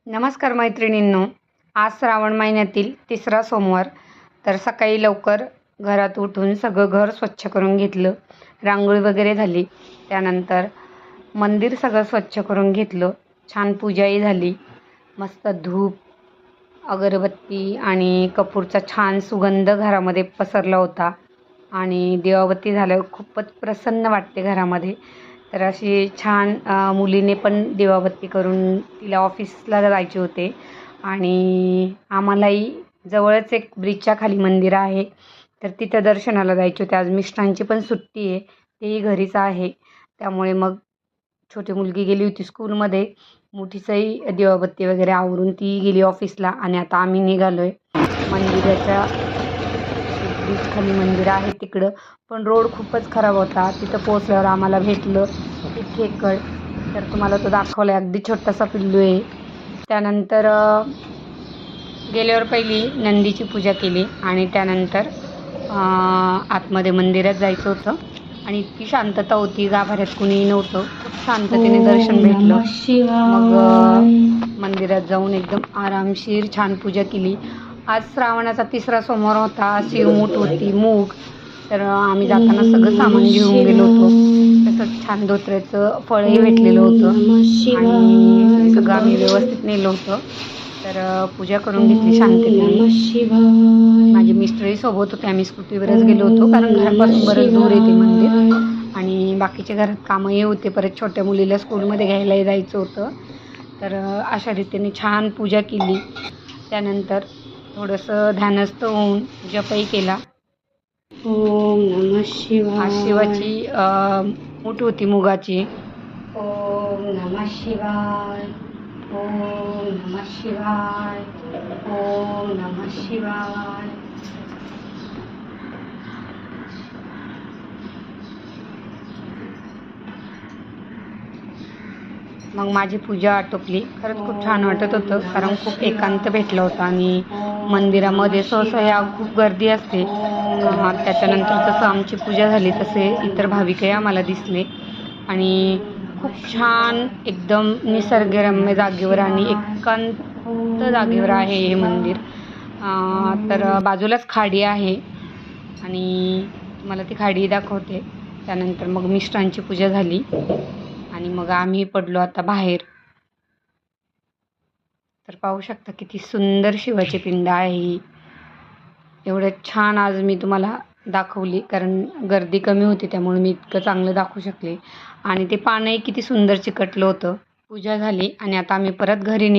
नमस्कार मैत्रिणींनो, आज श्रावण महिन्यातील तिसरा सोमवार. तर सकाळी लवकर घरात उठून सगळं घर स्वच्छ करून घेतलं, रांगोळी वगैरे झाली. त्यानंतर मंदिर सगळं स्वच्छ करून घेतलं, छान पूजाही झाली. मस्त धूप, अगरबत्ती आणि कपूरचा छान सुगंध घरामध्ये पसरला होता आणि दिवाबत्ती झाल्यावर खूपच प्रसन्न वाटते घरामध्ये. तर अशी छान मुलीने पण दिवाबत्ती करून तिला ऑफिसला जायचे होते आणि आम्हालाही जवळच एक ब्रिजच्या खाली मंदिर आहे, तर तिथं दर्शनाला जायचे होते. आज मिस्टरांची पण सुट्टी आहे, तेही घरीच आहे. त्यामुळे मग छोटी मुलगी गेली होती स्कूलमध्ये, मोठीचंही दिवाबत्ती वगैरे आवरून ती गेली ऑफिसला आणि आता आम्ही निघालो आहे मंदिराच्या. ब्रिज खाली मंदिर आहे तिकडं, पण रोड खूपच खराब होता. तिथं पोचल्यावर आम्हाला भेटलं एक खेकड, तर तुम्हाला तो दाखवला आहे. अगदी छोटासा पिल्लू आहे. त्यानंतर गेल्यावर पहिली नंदीची पूजा केली आणि त्यानंतर आतमध्ये मंदिरात जायचं होतं आणि इतकी शांतता होती, गाभाऱ्यात कुणीही नव्हतं. खूप शांततेने दर्शन भेटलं. मग मंदिरात जाऊन एकदम आरामशीर छान पूजा केली. आज श्रावणाचा तिसरा सोमवार होता. शिवमूठ होती, मूग. तर आम्ही जाताना सगळं सामान घेऊन गेलो होतो. तसंच छान धोत्र्याचं फळही भेटलेलं होतं आणि सगळं आम्ही व्यवस्थित नेलं होतं. तर पूजा करून घेतली शांततेने. माझे मिस्टरही सोबत होते, आम्ही स्कूटीवरच गेलो होतो कारण घरापासून बरंच दूर येते मंदिर आणि बाकीच्या घरात कामंही होते. परत छोट्या मुलीला स्कूलमध्ये घ्यायलाही जायचं होतं. तर अशा रीतीने छान पूजा केली. त्यानंतर थोडंसं ध्यानस्थ होऊन जपही केला. ओम नमः शिवाय. आज शिवाची मूठ होती मुगाची. ओम नमः शिवाय. ओम नमः शिवाय. ओम नमः शिवाय. मग माझी पूजा आटोपली. खरंच खूप छान वाटत होतं कारण खूप एकांत भेटलं होतं आणि मंदिरामध्ये सहसा या खूप गर्दी असते. त्याच्यानंतर जसं आमची पूजा झाली तसे इतर भाविकही आम्हाला दिसले आणि खूप छान एकदम निसर्गरम्य जागेवर आणि एकांत जागेवर आहे हे मंदिर. तर बाजूलाच खाडी आहे आणि मला ती खाडी दाखवते. त्यानंतर मग मिस्टरांची पूजा झाली आणि मग आम्ही पडलो आता बाहेर. तर पाहू शकता किती सुंदर शिवाची पिंड आहे ही. एवढं छान आज मी तुम्हाला दाखवली कारण गर्दी कमी होती, त्यामुळे मी इतकं चांगलं दाखवू शकले. आणि ते पानही किती सुंदर चिकटलं होतं. पूजा झाली आणि आता आम्ही परत घरी